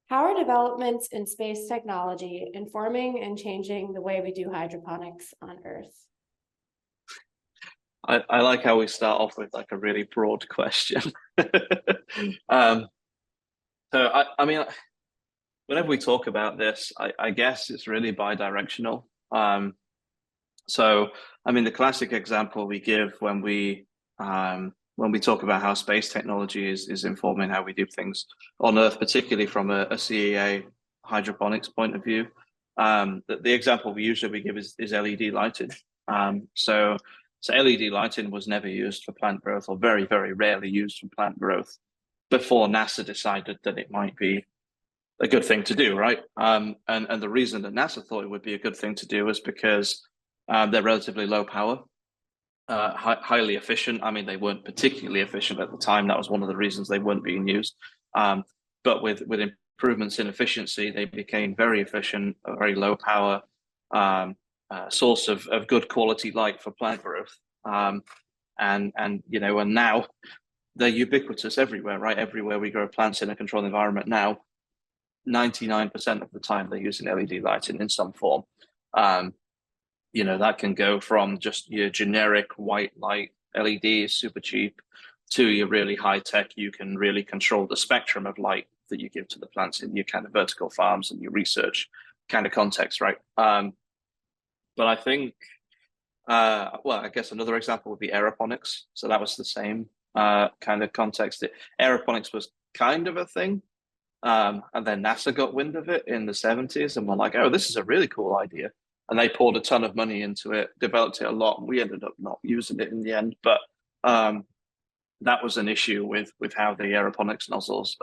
How are developments in space technology informing and changing the way we do hydroponics on Earth? I like how we start off with like a really broad question. um, I mean, whenever we talk about this, I guess it's really bi-directional. So I mean, the classic example we give when we talk about how space technology is informing how we do things on Earth, particularly from a CEA hydroponics point of view. The example we give is LED lighting. So LED lighting was never used for plant growth, or very, very rarely used for plant growth before NASA decided that it might be a good thing to do, right? And the reason that NASA thought it would be a good thing to do is because they're relatively low power, highly efficient. I mean, they weren't particularly efficient at the time. That was one of the reasons they weren't being used. But with improvements in efficiency, they became very efficient, a very low power source of good quality light for plant growth. And now they're ubiquitous everywhere, right? Everywhere we grow plants in a controlled environment now, 99% of the time they're using LED lighting in some form. That can go from just your generic white light LED, super cheap, to your really high tech. You can really control the spectrum of light that you give to the plants in your kind of vertical farms and your research kind of context, right? But I think, I guess another example would be aeroponics. So that was the same kind of context. Aeroponics was kind of a thing. And then NASA got wind of it in the 70s and were like, oh, this is a really cool idea. And they poured a ton of money into it, developed it a lot. And we ended up not using it in the end. But that was an issue with how the aeroponics nozzles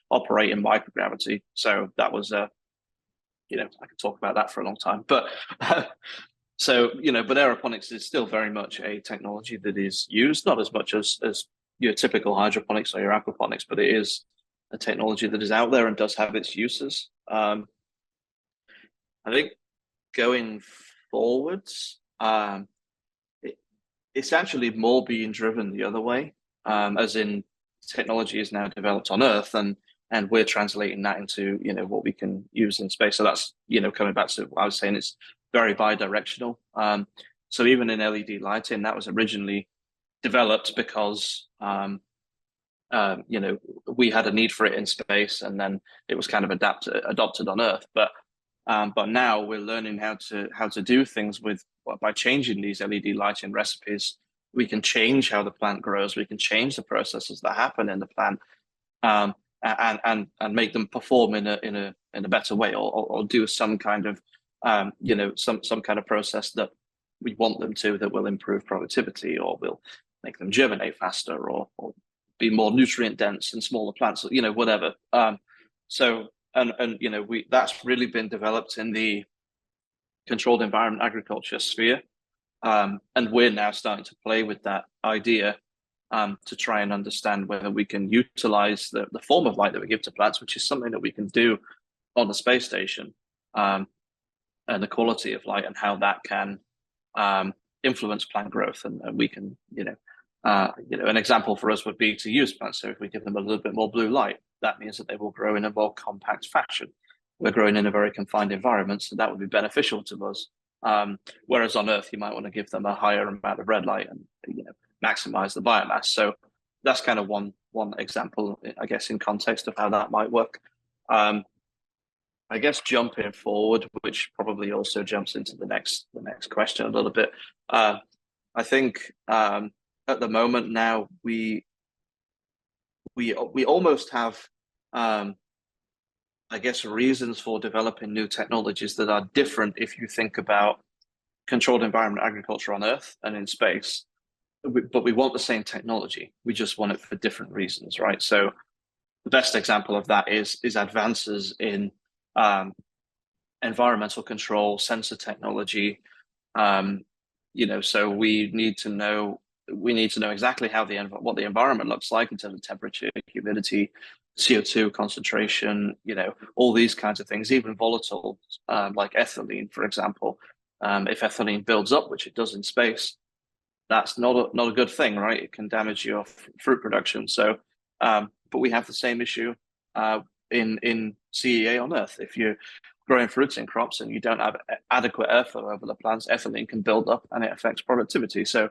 operate in microgravity. So that was I could talk about that for a long time. But but aeroponics is still very much a technology that is used, not as much as your typical hydroponics or your aquaponics, but it is a technology that is out there and does have its uses. I think going forwards, it's actually more being driven the other way, as in technology is now developed on Earth, and we're translating that into what we can use in space. So that's coming back to what I was saying, it's very bi-directional. So even in LED lighting, that was originally developed because we had a need for it in space, and then it was kind of adopted on Earth. But now we're learning how to do things by changing these LED lighting recipes. We can change how the plant grows. We can change the processes that happen in the plant, and make them perform in a better way, or do some kind of some kind of process that we want them to, that will improve productivity, or will make them germinate faster, or be more nutrient dense and smaller plants, whatever. That's really been developed in the controlled environment agriculture sphere. And we're now starting to play with that idea to try and understand whether we can utilize the form of light that we give to plants, which is something that we can do on the space station, and the quality of light and how that can influence plant growth. And we can, an example for us would be to use plants. So if we give them a little bit more blue light, that means that they will grow in a more compact fashion. We're growing in a very confined environment, so that would be beneficial to us. Whereas on Earth, you might want to give them a higher amount of red light and maximize the biomass. So that's kind of one example, I guess, in context of how that might work. I guess jumping forward, which probably also jumps into the next question a little bit. I think at the moment now we almost have I guess reasons for developing new technologies that are different if you think about controlled environment agriculture on Earth and in space. But we want the same technology. We just want it for different reasons, right? So the best example of that is advances in environmental control, sensor technology. So we need to know exactly what the environment looks like in terms of temperature, humidity, CO2 concentration, all these kinds of things, even volatile, like ethylene, for example. If ethylene builds up, which it does in space, that's not a good thing, right? It can damage your fruit production. So, but we have the same issue in CEA on Earth. If you're growing fruits and crops and you don't have adequate airflow over the plants, ethylene can build up and it affects productivity. So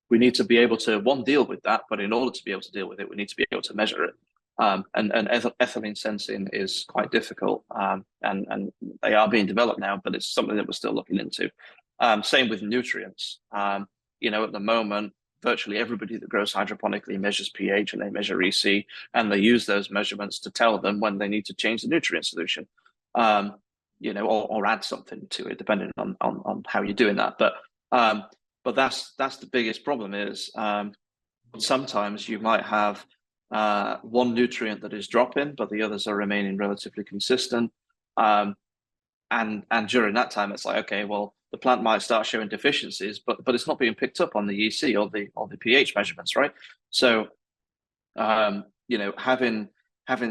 we need to be able to, one, deal with that, but in order to be able to deal with it, we need to be able to measure it. And ethylene sensing is quite difficult, and they are being developed now, but it's something that we're still looking into. Same with nutrients. You know, at the moment, virtually everybody that grows hydroponically measures pH and they measure EC, and they use those measurements to tell them when they need to change the nutrient solution, you know, or add something to it, depending on how you're doing that. But that's the biggest problem is sometimes you might have one nutrient that is dropping, but the others are remaining relatively consistent. And during that time, it's like, okay, well, the plant might start showing deficiencies, but it's not being picked up on the EC or the pH measurements, right? So, you know, having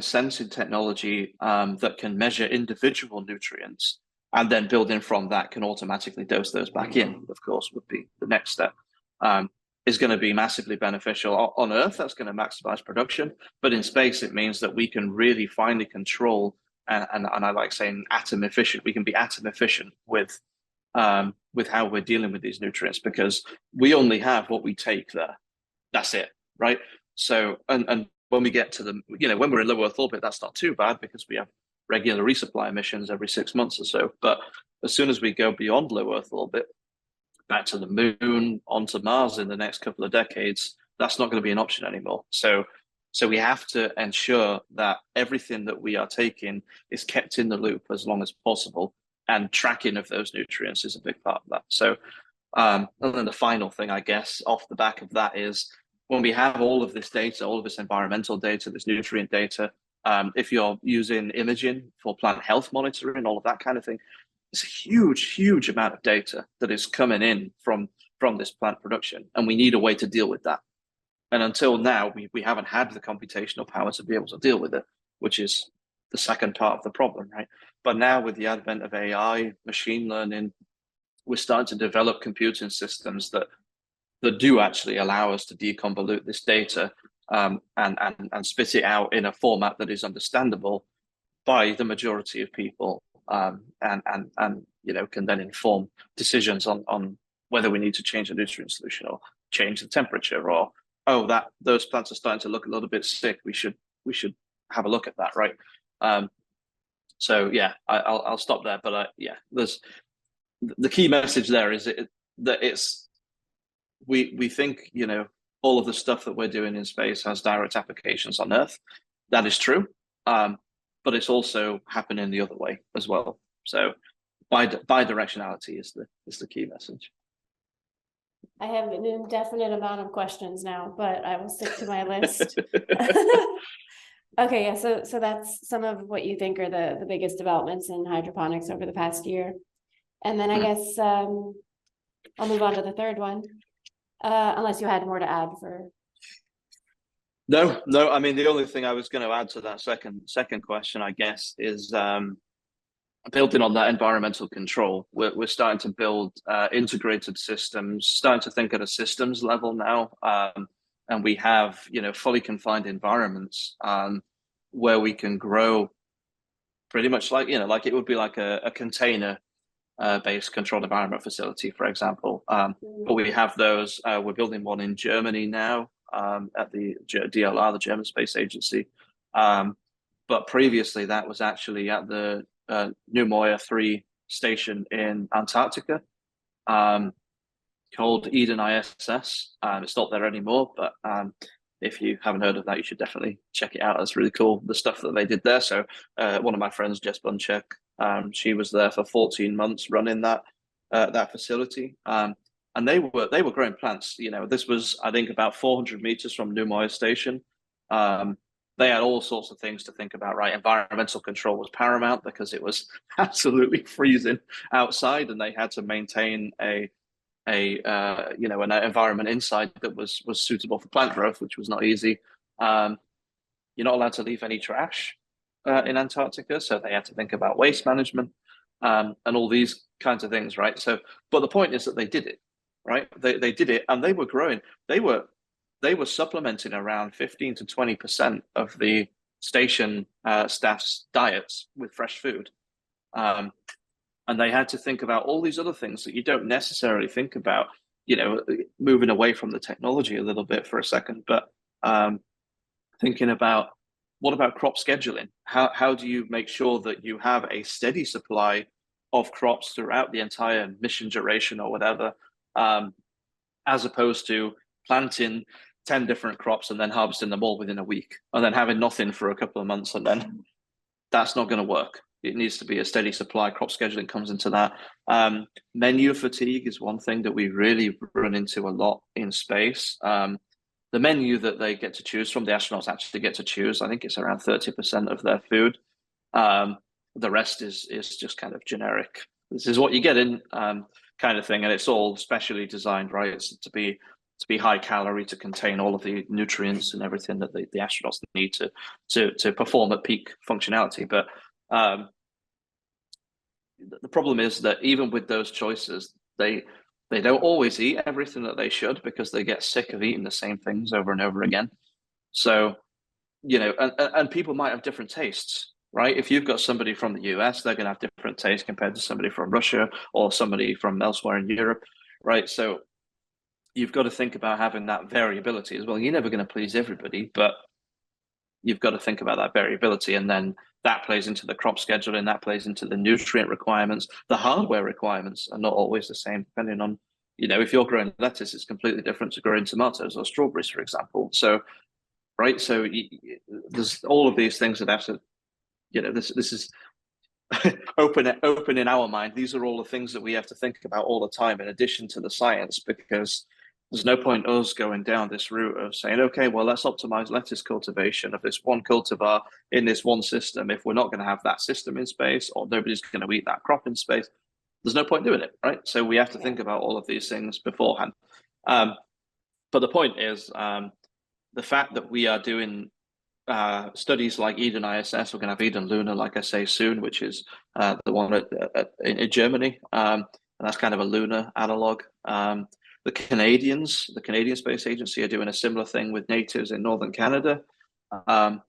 sensing technology that can measure individual nutrients and then building from that can automatically dose those back in, of course, would be the next step. Is going to be massively beneficial. On Earth, that's going to maximize production, but in space, it means that we can really finely control, and I like saying atom efficient. We can be atom efficient with how we're dealing with these nutrients, because we only have what we take there. That's it, right? So, and when we get to the, you know, when we're in low Earth orbit, that's not too bad because we have regular resupply missions every 6 months or so. But as soon as we go beyond low Earth orbit, back to the moon, onto Mars in the next couple of decades, that's not going to be an option anymore. So we have to ensure that everything that we are taking is kept in the loop as long as possible, and tracking of those nutrients is a big part of that. So, and then the final thing, I guess, off the back of that is when we have all of this data, all of this environmental data, this nutrient data, if you're using imaging for plant health monitoring, all of that kind of thing, it's a huge amount of data that is coming in from this plant production, and we need a way to deal with that. And until now, we haven't had the computational power to be able to deal with it, which is the second part of the problem, right? But now with the advent of AI, machine learning, we're starting to develop computing systems that do actually allow us to deconvolute this data and spit it out in a format that is understandable by the majority of people, and you know, can then inform decisions on whether we need to change the nutrient solution or change the temperature, or that those plants are starting to look a little bit sick. We should have a look at that, right? So yeah, I'll stop there. But yeah, there's the key message there is that it's we think, you know, all of the stuff that we're doing in space has direct applications on Earth. That is true. But it's also happening the other way as well. So bi-directionality is the key message. I have an indefinite amount of questions now, but I will stick to my list. Okay, yeah, so that's some of what you think are the biggest developments in hydroponics over the past year. And then I guess I'll move on to the third one, unless you had more to add for. No, I mean, the only thing I was going to add to that second question, I guess, is building on that environmental control. We're starting to build integrated systems, starting to think at a systems level now, and we have, you know, fully confined environments where we can grow pretty much like, you know, like it would be like a container based controlled environment facility, for example. But we have those. We're building one in Germany now. At the DLR, the German Space Agency. But previously that was actually at the Neumoyer 3 station in Antarctica, called Eden ISS. It's not there anymore, but if you haven't heard of that, you should definitely check it out. It's really cool, the stuff that they did there. So one of my friends, Jess Bunchek, she was there for 14 months running that facility. And they were growing plants. You know, this was, I think, about 400 meters from Neumoyer Station. They had all sorts of things to think about, right? Environmental control was paramount because it was absolutely freezing outside, and they had to maintain an environment inside that was suitable for plant growth, which was not easy. You're not allowed to leave any trash in Antarctica, so they had to think about waste management and all these kinds of things, right? So, but the point is that they did it. Right, they did it, and they were growing. They were supplementing around 15 to 20% of the station staff's diets with fresh food. And they had to think about all these other things that you don't necessarily think about, moving away from the technology a little bit for a second, but thinking about what about crop scheduling? How do you make sure that you have a steady supply of crops throughout the entire mission duration or whatever, as opposed to planting 10 different crops and then harvesting them all within a week and then having nothing for a couple of months, and then that's not going to work. It needs to be a steady supply. Crop scheduling comes into that. Menu fatigue is one thing that we really run into a lot in space. The menu that they get to choose from, the astronauts actually get to choose. I think it's around 30% of their food. The rest is just kind of generic. This is what you get in, kind of thing, and it's all specially designed, right? It's to be high calorie, to contain all of the nutrients and everything that the astronauts need to perform at peak functionality. But the problem is that even with those choices, they don't always eat everything that they should, because they get sick of eating the same things over and over again. So, and people might have different tastes, right? If you've got somebody from the US, they're going to have different tastes compared to somebody from Russia or somebody from elsewhere in Europe, right? So you've got to think about having that variability as well. You're never going to please everybody, but you've got to think about that variability, and then that plays into the crop scheduling, that plays into the nutrient requirements. The hardware requirements are not always the same, depending on, if you're growing lettuce, it's completely different to growing tomatoes or strawberries, for example. So, right, so there's all of these things that have to, this is open in our mind. These are all the things that we have to think about all the time, in addition to the science, because there's no point us going down this route of saying, okay, well, let's optimize lettuce cultivation of this one cultivar in this one system if we're not going to have that system in space, or nobody's going to eat that crop in space. There's no point doing it, right? So we have to think about all of these things beforehand. But the point is, the fact that we are doing studies like Eden ISS, we're going to have Eden Lunar, like I say, soon, which is the one in Germany. And that's kind of a lunar analog. The Canadian Space Agency are doing a similar thing with natives in northern Canada. And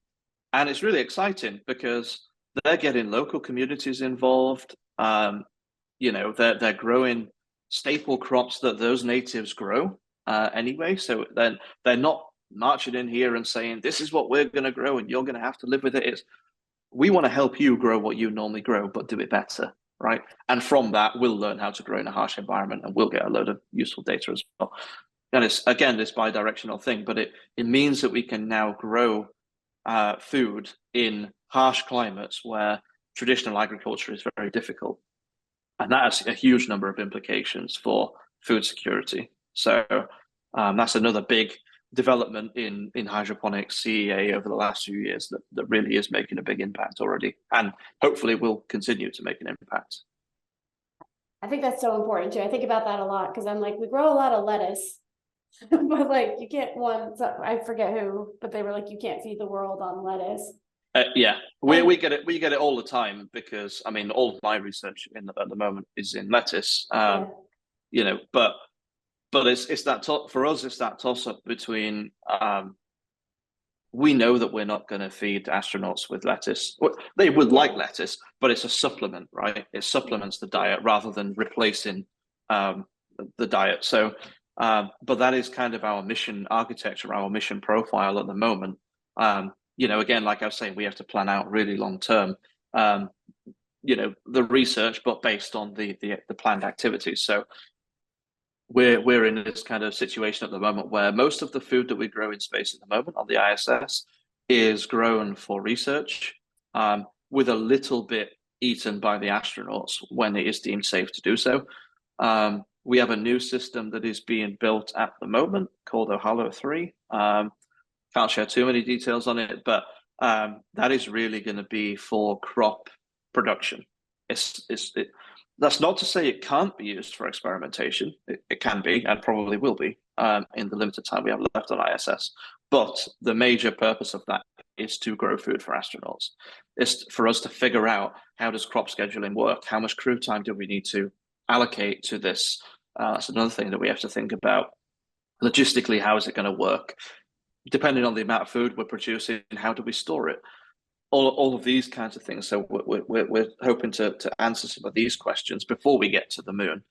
it's really exciting because they're getting local communities involved. They're growing staple crops that those natives grow anyway. So then they're not marching in here and saying, this is what we're going to grow and you're going to have to live with it. We want to help you grow what you normally grow, but do it better. Right. And from that, we'll learn how to grow in a harsh environment, and we'll get a load of useful data as well. And it's, again, this bi-directional thing, but it means that we can now grow food in harsh climates where traditional agriculture is very difficult. And that has a huge number of implications for food security. So that's another big development in hydroponics CEA over the last few years that really is making a big impact already, and hopefully will continue to make an impact. I think that's so important too. I think about that a lot because I'm like, we grow a lot of lettuce, but like you can't I forget who, but they were like, you can't feed the world on lettuce. Yeah, we get it. We get it all the time because all of my research at the moment is in lettuce. But it's that for us. It's that toss up between we know that we're not going to feed astronauts with lettuce. They would like lettuce, but it's a supplement, right? It supplements the diet rather than replacing the diet. So, but that is kind of our mission architecture, our mission profile at the moment. Again, like I was saying, we have to plan out really long term. The research, but based on the planned activities. So we're in this kind of situation at the moment where most of the food that we grow in space at the moment on the ISS is grown for research, with a little bit eaten by the astronauts when it is deemed safe to do so. We have a new system that is being built at the moment called Ohalo 3. Can't share too many details on it, but that is really going to be for crop production. That's not to say it can't be used for experimentation. It can be, and probably will be, in the limited time we have left on ISS. But the major purpose of that is to grow food for astronauts. It's for us to figure out, how does crop scheduling work? How much crew time do we need to allocate to this? That's another thing that we have to think about. Logistically, how is it going to work? Depending on the amount of food we're producing, how do we store it? all of these kinds of things. So we're hoping to answer some of these questions before we get to the moon,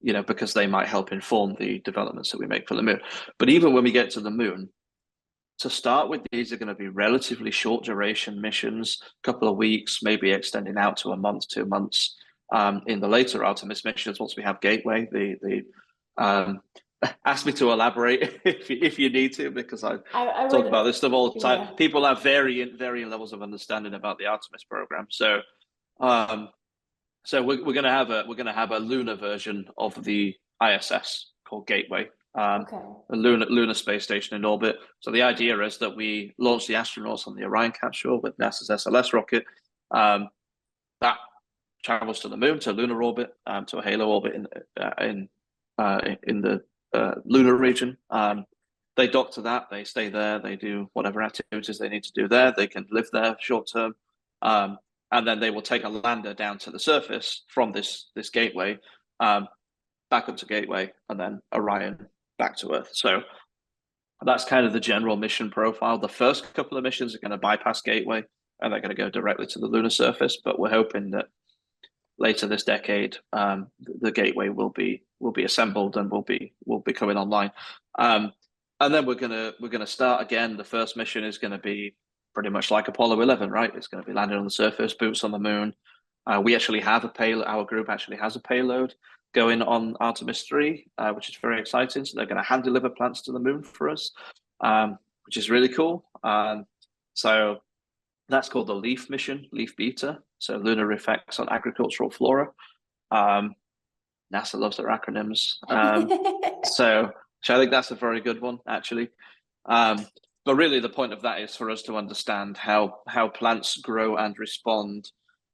because they might help inform the developments that we make for the moon. But even when we get to the moon, to start with, these are going to be relatively short duration missions, a couple of weeks, maybe extending out to a month, 2 months. In the later Artemis missions, once we have Gateway, ask me to elaborate if you need to, because I talk about this stuff all the time. Yeah. People have varying levels of understanding about the Artemis program. So we're gonna have a lunar version of the ISS called Gateway. A lunar space station in orbit. So the idea is that we launch the astronauts on the Orion capsule with NASA's SLS rocket. That travels to the moon, to lunar orbit, to a halo orbit in the lunar region. They dock to that, they stay there, they do whatever activities they need to do there. They can live there short term, and then they will take a lander down to the surface from this Gateway, back up to Gateway, and then Orion back to Earth. So that's kind of the general mission profile. The first couple of missions are going to bypass Gateway, and they're going to go directly to the lunar surface. But we're hoping that later this decade, the Gateway will be assembled and will be coming online. And then we're gonna start again. The first mission is going to be pretty much like Apollo 11, right? It's going to be landing on the surface, boots on the moon. We actually have a payload. Our group actually has a payload going on Artemis 3, which is very exciting. So they're going to hand deliver plants to the moon for us, which is really cool. So that's called the LEAF mission, LEAF Beta. So lunar effects on agricultural flora. NASA loves their acronyms. So I think that's a very good one, actually. But really the point of that is for us to understand how plants grow and respond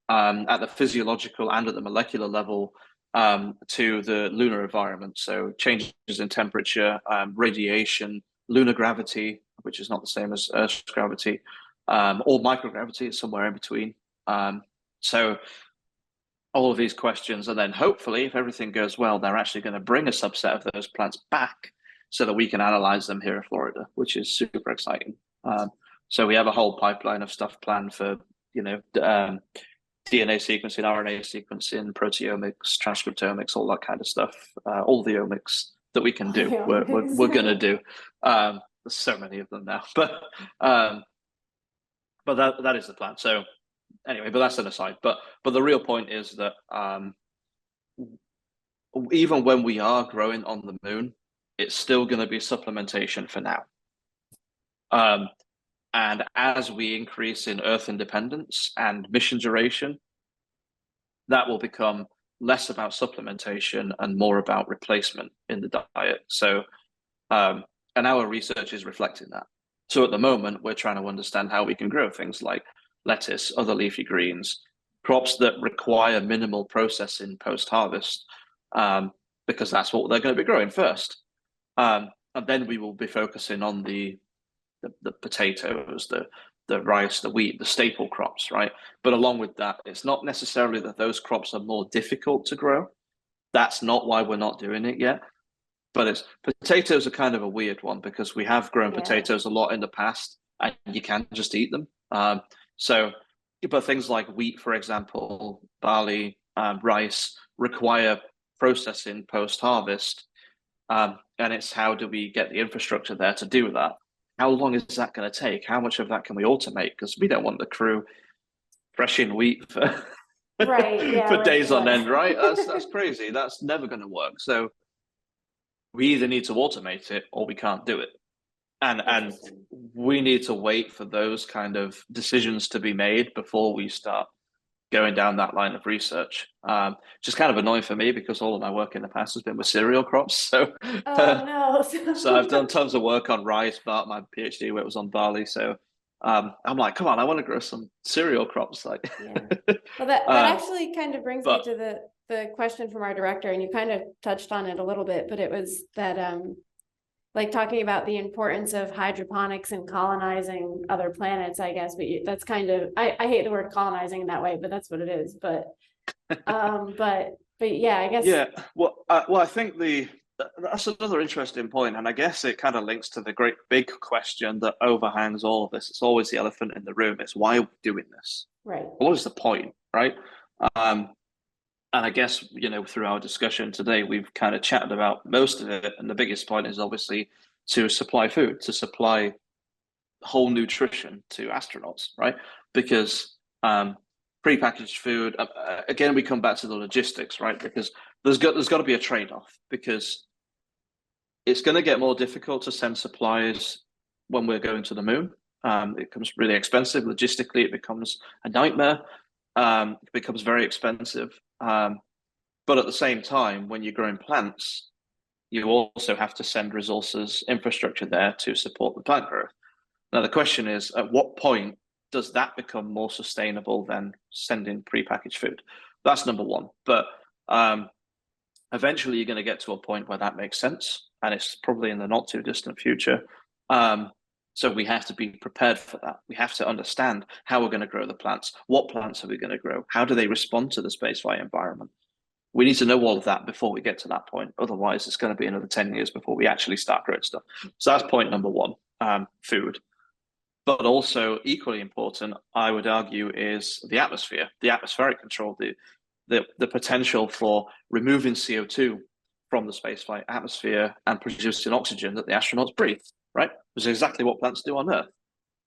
at the physiological and at the molecular level to the lunar environment. So changes in temperature, radiation, lunar gravity, which is not the same as Earth's gravity, or microgravity, is somewhere in between. So all of these questions, and then hopefully, if everything goes well, they're actually going to bring a subset of those plants back so that we can analyze them here in Florida, which is super exciting. So we have a whole pipeline of stuff planned for, DNA sequencing, RNA sequencing, proteomics, transcriptomics, all that kind of stuff. All the omics that we can do, we're going to do. There's so many of them now, but that is the plan. So anyway, but that's an aside. But the real point is that even when we are growing on the moon, it's still going to be supplementation for now. And as we increase in Earth independence and mission duration, that will become less about supplementation and more about replacement in the diet. So, and our research is reflecting that. So at the moment, we're trying to understand how we can grow things like lettuce, other leafy greens, crops that require minimal processing post-harvest, because that's what they're going to be growing first. And then we will be focusing on the potatoes, the rice, the wheat, the staple crops, right? But along with that, it's not necessarily that those crops are more difficult to grow. That's not why we're not doing it yet. But potatoes are kind of a weird one because we have grown potatoes a lot in the past, and you can just eat them. But things like wheat, for example, barley, rice require processing post-harvest, and it's how do we get the infrastructure there to do that? How long is that going to take? How much of that can we automate? Because we don't want the crew threshing wheat for days on end, right? That's crazy. That's never going to work. So we either need to automate it or we can't do it. And we need to wait for those kind of decisions to be made before we start going down that line of research. Just kind of annoying for me because all of my work in the past has been with cereal crops. So, so I've done tons of work on rice, but my PhD work was on barley. So I'm like, come on, I want to grow some cereal crops. Like, well, that actually kind of brings me to the question from our director, and you kind of touched on it a little bit, but it was that like talking about the importance of hydroponics and colonizing other planets, I guess, but that's kind of, I hate the word colonizing in that way, but that's what it is. But yeah, I guess. Yeah, well, I think that's another interesting point, and I guess it kind of links to the great big question that overhangs all of this. It's always the elephant in the room. It's why are we doing this? Right. What is the point, right? And I guess, through our discussion today, we've kind of chatted about most of it. And the biggest point is obviously to supply food, to supply whole nutrition to astronauts, right? Because prepackaged food, again, we come back to the logistics, right? Because there's got to be a trade-off, because it's going to get more difficult to send supplies when we're going to the moon. It becomes really expensive. Logistically, it becomes a nightmare. It becomes very expensive. But at the same time, when you're growing plants, you also have to send resources, infrastructure there to support the plant growth. Now, the question is, at what point does that become more sustainable than sending prepackaged food? That's number one. But eventually, you're going to get to a point where that makes sense, and it's probably in the not too distant future. So we have to be prepared for that. We have to understand how we're going to grow the plants. What plants are we going to grow? How do they respond to the spaceflight environment? We need to know all of that before we get to that point. Otherwise, it's going to be another 10 years before we actually start growing stuff. So that's point number one, food. But also equally important, I would argue, is the atmosphere, the atmospheric control, the potential for removing CO2 from the spaceflight atmosphere and producing oxygen that the astronauts breathe, right? Which is exactly what plants do on Earth.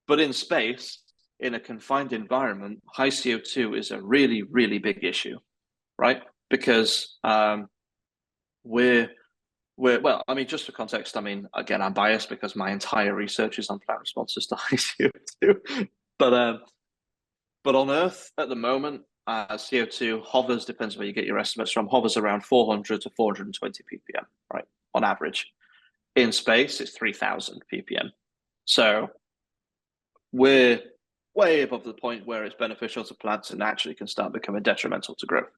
But in space, in a confined environment, high CO2 is a really, really big issue, right? Because we're well, I mean, just for context, I mean, again, I'm biased because my entire research is on plant responses to high CO2. But on Earth at the moment, CO2 hovers, depends where you get your estimates from, hovers around 400 to 420 ppm, right, on average. In space, it's 3,000 ppm. So we're way above the point where it's beneficial to plants and actually can start becoming detrimental to growth.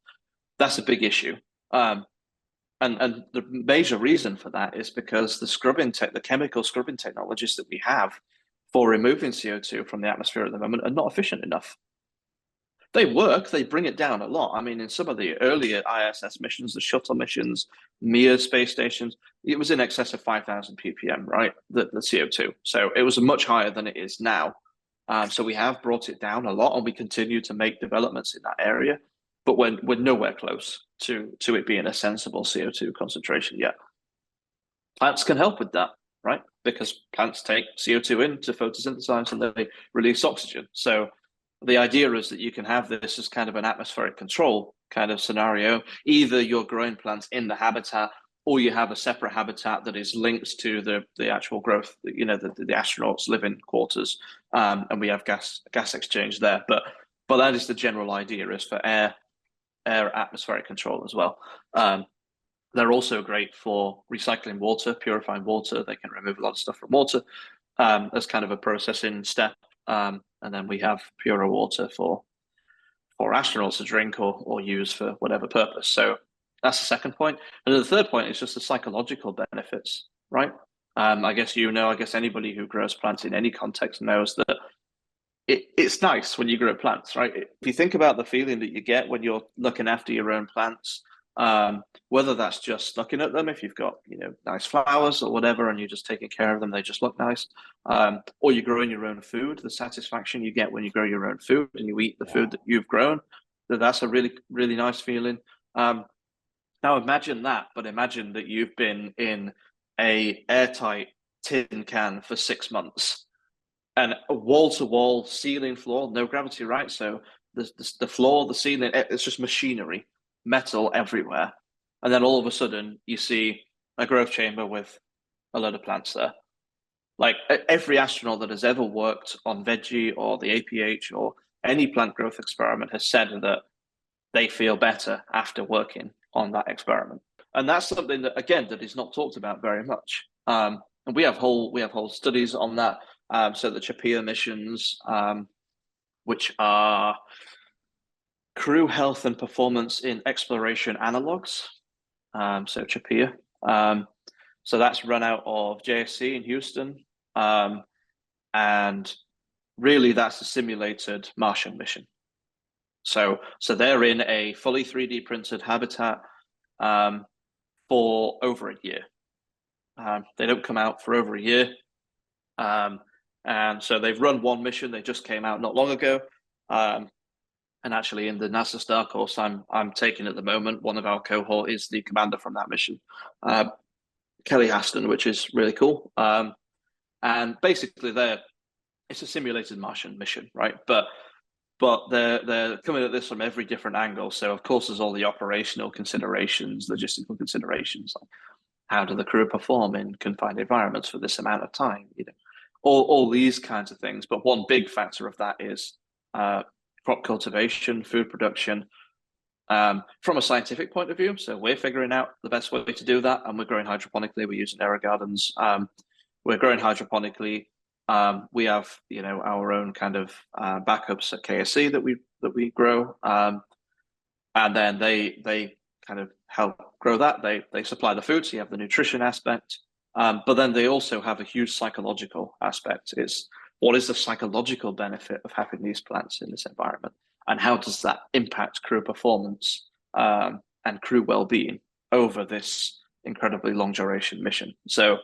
That's a big issue. And the major reason for that is because the chemical scrubbing technologies that we have for removing CO2 from the atmosphere at the moment are not efficient enough. They work, they bring it down a lot. I mean, in some of the earlier ISS missions, the shuttle missions, Mir space stations, it was in excess of 5,000 ppm, right? The CO2. So it was much higher than it is now. So we have brought it down a lot, and we continue to make developments in that area. But we're nowhere close to it being a sensible CO2 concentration yet. Plants can help with that, right? Because plants take CO2 in to photosynthesize and they release oxygen. So the idea is that you can have this as kind of an atmospheric control kind of scenario. Either you're growing plants in the habitat, or you have a separate habitat that is linked to the actual growth, the astronauts' living quarters, and we have gas exchange there. But that is the general idea, is for air atmospheric control as well. They're also great for recycling water, purifying water. They can remove a lot of stuff from water as kind of a processing step. And then we have purer water for astronauts to drink or use for whatever purpose. So that's the second point. And then the third point is just the psychological benefits, right? I guess I guess anybody who grows plants in any context knows that it's nice when you grow plants, right? If you think about the feeling that you get when you're looking after your own plants, whether that's just looking at them, if you've got nice flowers or whatever, and you're just taking care of them, they just look nice, or you're growing your own food, the satisfaction you get when you grow your own food and you eat the food that you've grown, that's a really, really nice feeling. Now imagine that, but imagine that you've been in a airtight tin can for 6 months. And a wall-to-wall ceiling floor, no gravity, right? So the floor, the ceiling, it's just machinery, metal everywhere. And then all of a sudden, you see a growth chamber with a load of plants there. Like every astronaut that has ever worked on veggie or the APH or any plant growth experiment has said that they feel better after working on that experiment. And that's something that, again, that is not talked about very much. And we have whole studies on that. So the CHAPEA missions, which are crew health and performance in exploration analogs. So CHAPEA. So that's run out of JSC in Houston. And really that's a simulated Martian mission. So they're in a fully 3D printed habitat. for over a year. They don't come out for over a year. And so they've run one mission. They just came out not long ago. And actually in the NASA Star course I'm taking at the moment, one of our cohort is the commander from that mission, Kelly Aston, which is really cool. And basically it's a simulated Martian mission, right? But they're coming at this from every different angle. So of course there's all the operational considerations, logistical considerations, like how do the crew perform in confined environments for this amount of time, all these kinds of things. But one big factor of that is crop cultivation, food production, from a scientific point of view. So we're figuring out the best way to do that, and we're growing hydroponically. We're using AeroGardens. We're growing hydroponically. We have, our own kind of backups at KSC that we grow, and then they kind of help grow that. They supply the food, so you have the nutrition aspect, but then they also have a huge psychological aspect. It's what is the psychological benefit of having these plants in this environment, and how does that impact crew performance and crew well-being over this incredibly long duration mission. So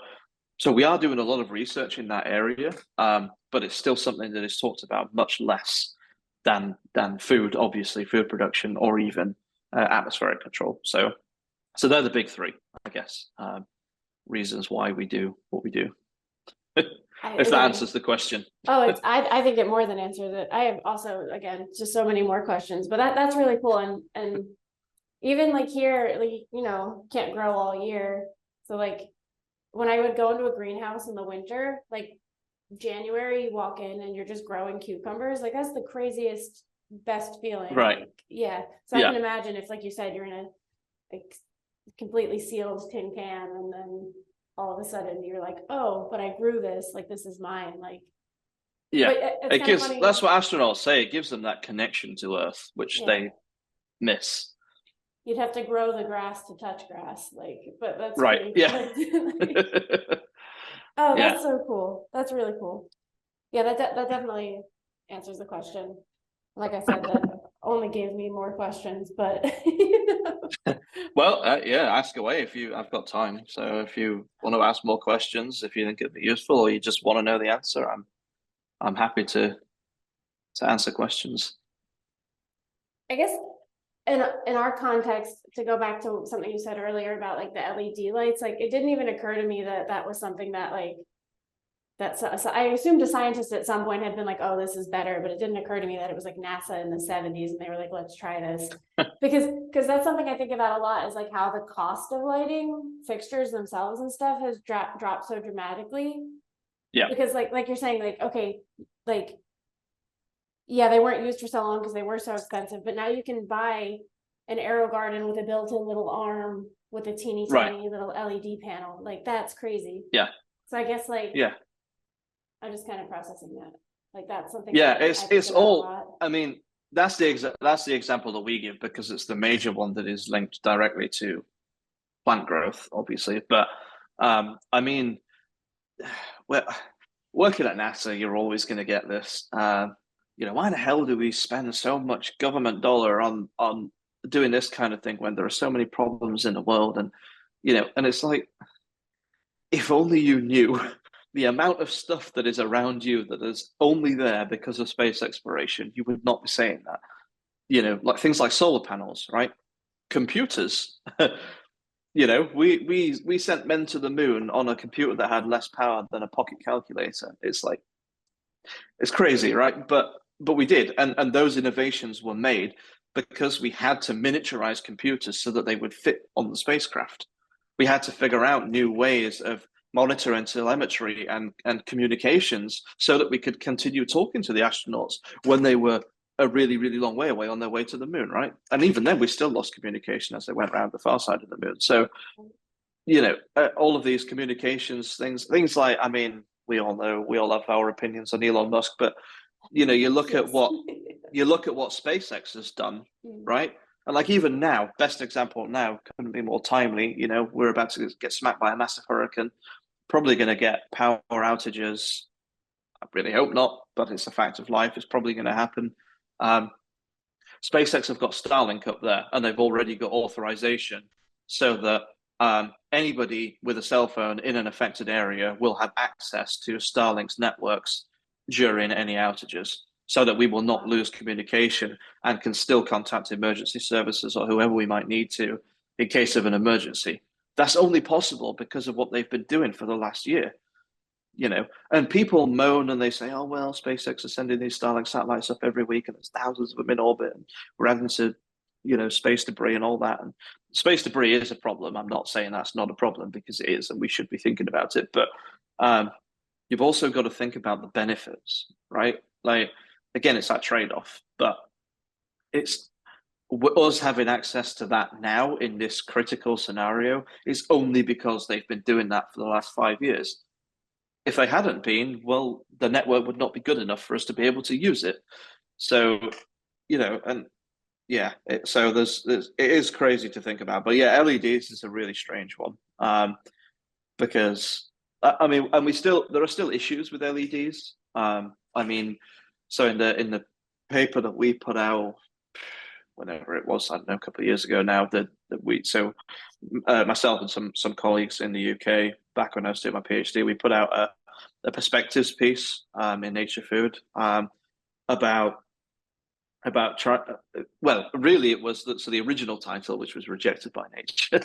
we are doing a lot of research in that area, but it's still something that is talked about much less than food, obviously, food production, or even atmospheric control. So they're the big three, I guess, reasons why we do what we do. If that answers the question. Oh, I think it more than answers it. I have also, again, just so many more questions, but that's really cool. And even like here, like, can't grow all year. So like when I would go into a greenhouse in the winter, like January, you walk in and you're just growing cucumbers. Like that's the craziest, best feeling. Right. Like, yeah. So I can imagine if, like you said, you're in a like completely sealed tin can, and then all of a sudden you're like, oh, but I grew this, like this is mine. Like, yeah, it gives, that's what astronauts say. It gives them that connection to Earth, which they miss. You'd have to grow the grass to touch grass, like, but that's right. Yeah. Oh, that's so cool. That's really cool. Yeah, that definitely answers the question. Like I said, that only gave me more questions, but well, ask away if I've got time. So if you want to ask more questions, if you think it'd be useful, or you just want to know the answer, I'm happy to answer questions. I guess in our context, to go back to something you said earlier about like the LED lights, like it didn't even occur to me that was something that like so I assumed a scientist at some point had been like, oh, this is better, but it didn't occur to me that it was like NASA in the 70s and they were like, let's try this. because that's something I think about a lot, is like how the cost of lighting fixtures themselves and stuff has dropped so dramatically. Yeah. Because like you're saying, like, okay, like, yeah, they weren't used for so long because they were so expensive, but now you can buy an AeroGarden with a built-in little arm with a teeny tiny little LED panel. Like that's crazy. Yeah. So I guess like, yeah, I'm just kind of processing that. Like that's something. Yeah, it's all. I mean, that's the example that we give because it's the major one that is linked directly to plant growth, obviously. But I mean, working at NASA, you're always going to get this. Why the hell do we spend so much government dollar on doing this kind of thing when there are so many problems in the world? And and it's like, if only you knew the amount of stuff that is around you that is only there because of space exploration, you would not be saying that. Like things like solar panels, right? Computers. We sent men to the moon on a computer that had less power than a pocket calculator. It's like, it's crazy, right? But we did, and those innovations were made because we had to miniaturize computers so that they would fit on the spacecraft. We had to figure out new ways of monitoring telemetry and communications so that we could continue talking to the astronauts when they were a really, really long way away on their way to the moon, right? And even then, we still lost communication as they went around the far side of the moon. So, all of these communications things like, I mean, we all know, we all have our opinions on Elon Musk, but you look at what SpaceX has done, right? And like even now, best example now, couldn't be more timely. We're about to get smacked by a massive hurricane, probably going to get power outages. I really hope not, but it's a fact of life. It's probably going to happen. SpaceX have got Starlink up there, and they've already got authorization so that Anybody with a cell phone in an affected area will have access to Starlink's networks during any outages, so that we will not lose communication and can still contact emergency services or whoever we might need to in case of an emergency. That's only possible because of what they've been doing for the last year. And people moan and they say, oh, well, SpaceX is sending these Starlink satellites up every week and there's thousands of them in orbit and we're having to, space debris and all that. And space debris is a problem. I'm not saying that's not a problem, because it is, and we should be thinking about it. But you've also got to think about the benefits, right? Like, again, it's that trade-off, but it's us having access to that now in this critical scenario is only because they've been doing that for the last 5 years. If they hadn't been, well, the network would not be good enough for us to be able to use it. So, and yeah, it is crazy to think about. But yeah, LEDs is a really strange one, because I mean, and there are still issues with LEDs. I mean, so in the paper that we put out, whenever it was, I don't know, a couple of years ago now, myself and some colleagues in the UK, back when I was doing my PhD, we put out a perspectives piece in Nature Food about well, really it was the original title, which was rejected by Nature.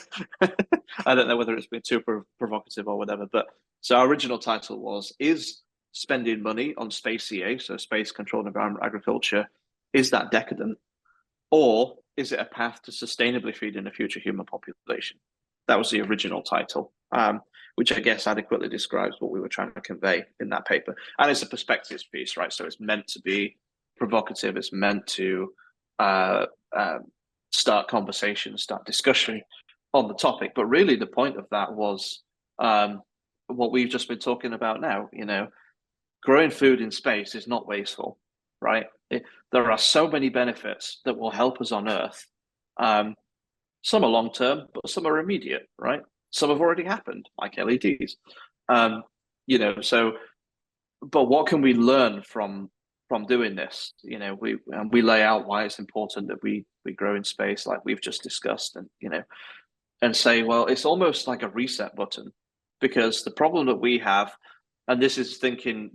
I don't know whether it's been too provocative or whatever, but so our original title was, is spending money on space CA, so space controlled environment agriculture, is that decadent? Or is it a path to sustainably feeding a future human population? That was the original title, which I guess adequately describes what we were trying to convey in that paper. And it's a perspectives piece, right? So it's meant to be provocative. It's meant to start conversation, start discussion on the topic. But really the point of that was what we've just been talking about now. Growing food in space is not wasteful, right? There are so many benefits that will help us on Earth. Some are long term, but some are immediate, right? Some have already happened, like LEDs. But what can we learn from doing this? We lay out why it's important that we grow in space, like we've just discussed, and say, well, it's almost like a reset button, because the problem that we have, and this is thinking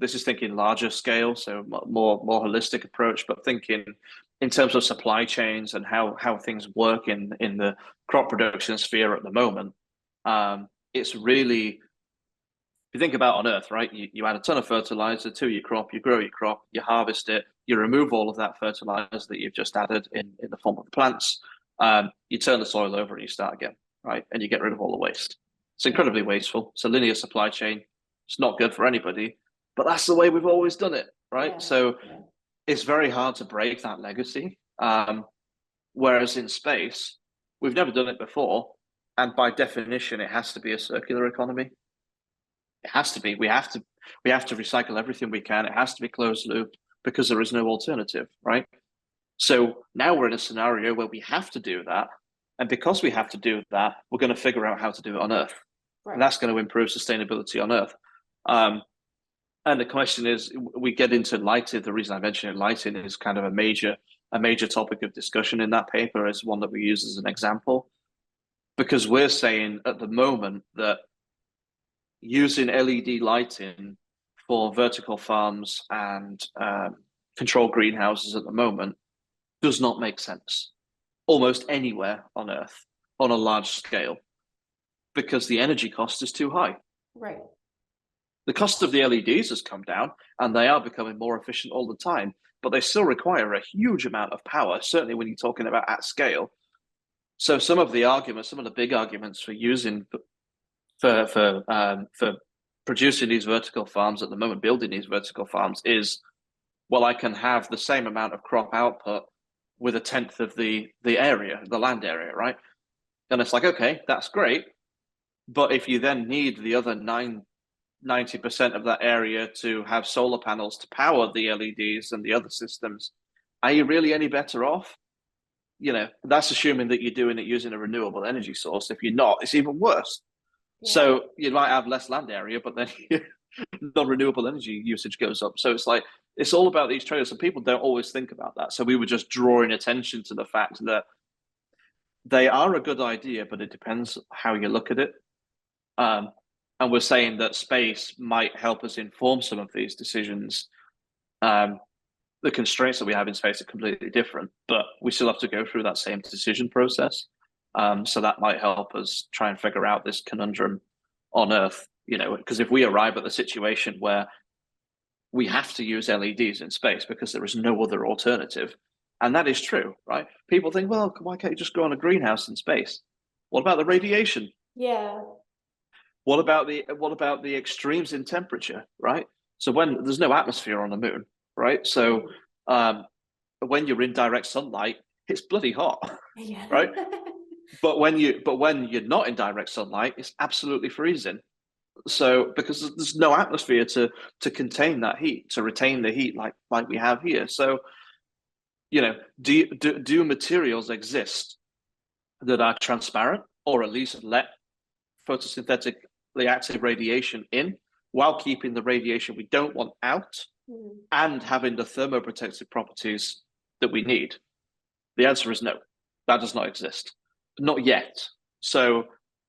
larger scale, so more holistic approach, but thinking in terms of supply chains and how things work in the crop production sphere at the moment. It's really, if you think about on Earth, right? You add a ton of fertilizer to your crop, you grow your crop, you harvest it, you remove all of that fertilizer that you've just added in the form of the plants. You turn the soil over and you start again, right? And you get rid of all the waste. It's incredibly wasteful. It's a linear supply chain. It's not good for anybody, but that's the way we've always done it, right? So it's very hard to break that legacy. Whereas in space, we've never done it before, and by definition, it has to be a circular economy. It has to be. We have to recycle everything we can. It has to be closed loop, because there is no alternative, right? So now we're in a scenario where we have to do that, and because we have to do that, we're going to figure out how to do it on Earth, and that's going to improve sustainability on Earth. And the question is, we get into lighting. The reason I mentioned lighting is kind of a major topic of discussion in that paper, is one that we use as an example, because we're saying at the moment that using LED lighting for vertical farms and controlled greenhouses at the moment does not make sense almost anywhere on Earth on a large scale, because the energy cost is too high. Right. The cost of the LEDs has come down and they are becoming more efficient all the time, but they still require a huge amount of power, certainly when you're talking about at scale. So some of the big arguments for using for producing these vertical farms at the moment, building these vertical farms, is, well, I can have the same amount of crop output with 1/10 of the land area, right? And it's like, okay, that's great. But if you then need the other 90% of that area to have solar panels to power the LEDs and the other systems, are you really any better off? That's assuming that you're doing it using a renewable energy source. If you're not, it's even worse. Yeah. So you might have less land area, but then non-renewable energy usage goes up. So it's all about these trade-offs, and people don't always think about that. So we were just drawing attention to the fact that they are a good idea, but it depends how you look at it. Um, and we're saying that space might help us inform some of these decisions. Um, the constraints that we have in space are completely different, but we still have to go through that same decision process. So that might help us try and figure out this conundrum on Earth, because if we arrive at the situation where we have to use LEDs in space because there is no other alternative, and that is true, right? People think, well, why can't you just go on a greenhouse in space? What about the radiation? Yeah. What about the extremes in temperature, right? So when there's no atmosphere on the moon, right? So um, when you're in direct sunlight, it's bloody hot, Yeah. right? But when you're not in direct sunlight, it's absolutely freezing. So because there's no atmosphere to contain that heat, to retain the heat like we have here. So do materials exist that are transparent or at least let photosynthetically active radiation in while keeping the radiation we don't want out and having the thermoprotective properties that we need? The answer is no. That does not exist. Not yet. So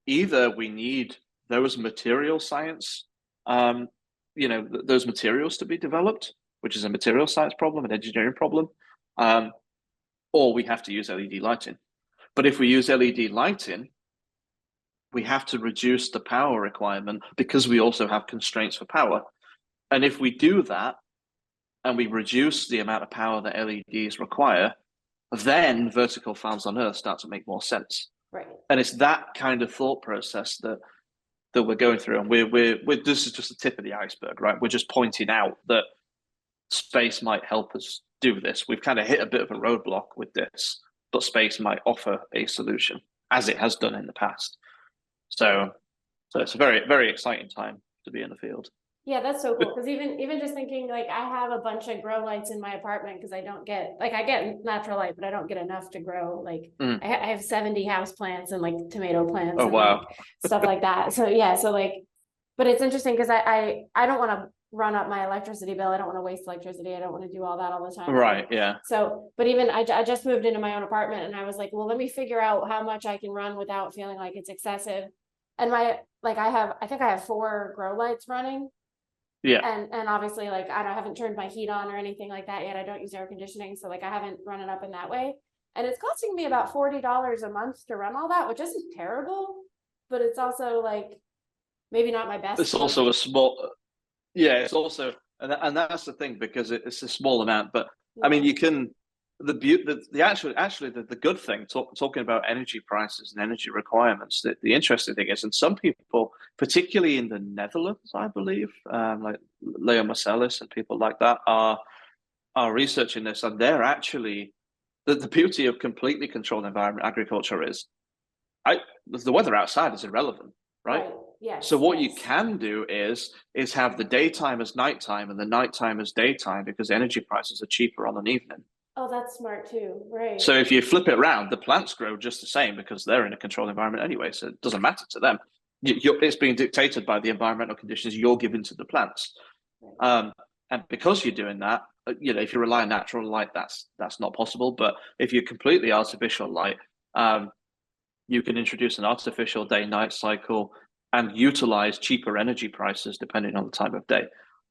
either we need those material science, those materials to be developed, which is a material science problem, an engineering problem, or we have to use LED lighting. But if we use LED lighting, we have to reduce the power requirement because we also have constraints for power. And if we do that and we reduce the amount of power that LEDs require, then vertical farms on Earth start to make more sense. Right. And it's that kind of thought process that we're going through. And we're this is just the tip of the iceberg, right? We're just pointing out that space might help us do this. We've kind of hit a bit of a roadblock with this, but space might offer a solution, as it has done in the past. So it's a very, very exciting time to be in the field. Yeah, that's so cool. Because even just thinking, like, I have a bunch of grow lights in my apartment because I don't get, like, I get natural light, but I don't get enough to grow. Like, I have 70 house plants and like tomato plants Oh, and wow. like stuff like that. So yeah, so like, but it's interesting because I don't want to run up my electricity bill. I don't want to waste electricity. I don't want to do all that all the time. Right. Yeah. So, but even I just moved into my own apartment and I was like, well, let me figure out how much I can run without feeling like it's excessive. And I think I have 4 grow lights running. Yeah. And obviously, like, I haven't turned my heat on or anything like that yet. I don't use air conditioning, so like I haven't run it up in that way. And it's costing me about $40 a month to run all that, which isn't terrible, but it's also like maybe not my best. It's also a small, yeah. It's also, and that's the thing because it's a small amount. But I mean, you can the good thing talking about energy prices and energy requirements. The interesting thing is, and some people, particularly in the Netherlands, I believe, like Leo Marcellus and people like that, are researching this, and they're actually the beauty of completely controlled environment agriculture is, the weather outside is irrelevant, right? Yes. So what you can do is have the daytime as nighttime and the nighttime as daytime because energy prices are cheaper on an evening. Oh, that's smart too, right? So if you flip it around, the plants grow just the same because they're in a controlled environment anyway, so it doesn't matter to them. It's being dictated by the environmental conditions you're giving to the plants. And because you're doing that, if you rely on natural light, that's not possible. But if you're completely artificial light, you can introduce an artificial day-night cycle and utilize cheaper energy prices depending on the time of day.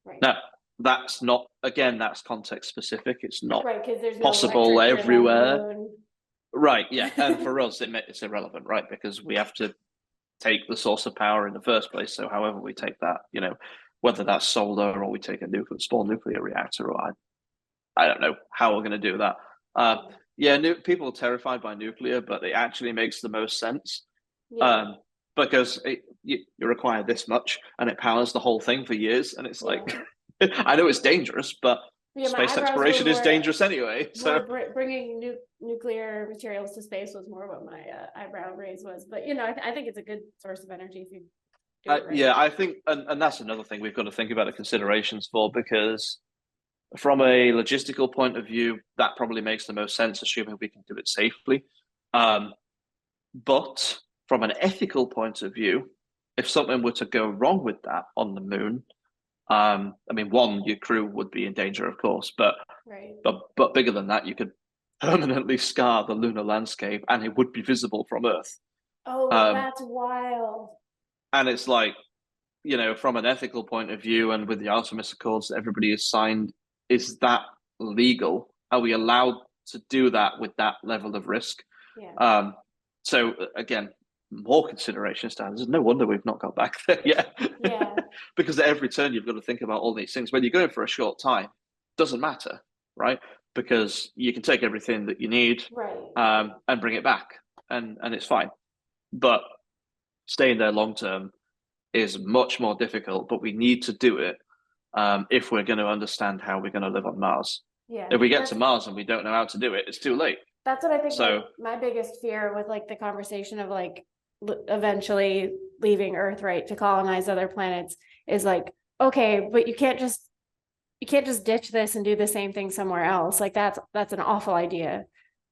Right. Now, that's not, again, that's context specific. It's not right, because there's possible everywhere. Right, yeah. yeah. And for us, it's irrelevant, right? Because we have to take the source of power in the first place. So however we take that, whether that's solar or we take a small nuclear reactor, or I don't know how we're going to do that. People are terrified by nuclear, but it actually makes the most sense. Yeah. Because you require this much and it powers the whole thing for years. And it's like, I know it's dangerous, but space exploration is dangerous anyway. So bringing nuclear materials to space was more what my eyebrow raise was. But, I think it's a good source of energy if you do it right. Yeah, I think, and that's another thing we've got to think about the considerations for, because from a logistical point of view, that probably makes the most sense, assuming we can do it safely. But from an ethical point of view, if something were to go wrong with that on the moon, one, your crew would be in danger, of course, but bigger than that, you could permanently scar the lunar landscape, and it would be visible from Earth. Oh, Um, that's wild. and it's like, from an ethical point of view, and with the Artemis Accords that everybody has signed, is that legal? Are we allowed to do that with that level of risk? Yeah. So again, more consideration standards. No wonder we've not got back there yet. Yeah. Because at every turn you've got to think about all these things. When you're going for a short time, doesn't matter, right? Because you can take everything that you need, Right. and bring it back, and it's fine. But staying there long term is much more difficult. But we need to do it, if we're going to understand how we're going to live on Mars. Yeah. If we get to Mars and we don't know how to do it, it's too late. That's what I think. So my biggest fear with like the conversation of like eventually leaving Earth, right, to colonize other planets is like, okay, but you can't just ditch this and do the same thing somewhere else. Like that's an awful idea.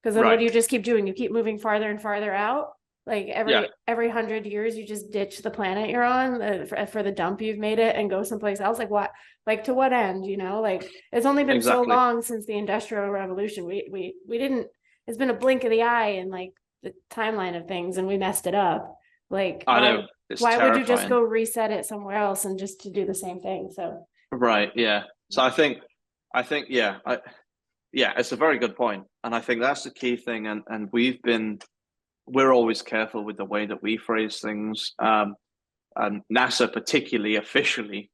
Because then what do you just keep doing? You keep moving farther and farther out. Like every 100 years, you just ditch the planet you're on for the dump you've made it and go someplace else. Like what? Like to what end? Like it's only been so long since the Industrial Revolution. We didn't. It's been a blink of the eye in like the timeline of things, and we messed it up. Like I know. Why would you just go reset it somewhere else and just to do the same thing? So right, yeah. So I think, yeah, it's a very good point, and I think that's the key thing. And we're always careful with the way that we phrase things, and NASA particularly officially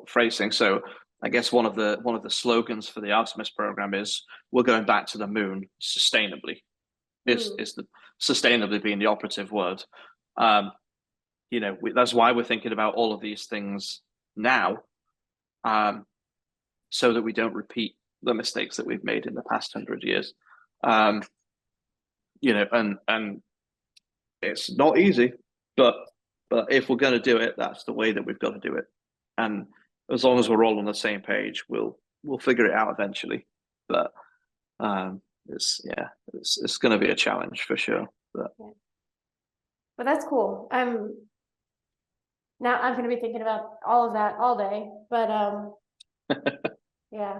phrase things. So I guess one of the slogans for the Artemis program is we're going back to the moon sustainably. Is the sustainably being the operative word. That's why we're thinking about all of these things now, so that we don't repeat the mistakes that we've made in the past 100 years. And it's not easy, but if we're going to do it, that's the way that we've got to do it. And as long as we're all on the same page, we'll figure it out eventually. But it's going to be a challenge for sure. But that's cool. Now I'm going to be thinking about all of that all day. But yeah.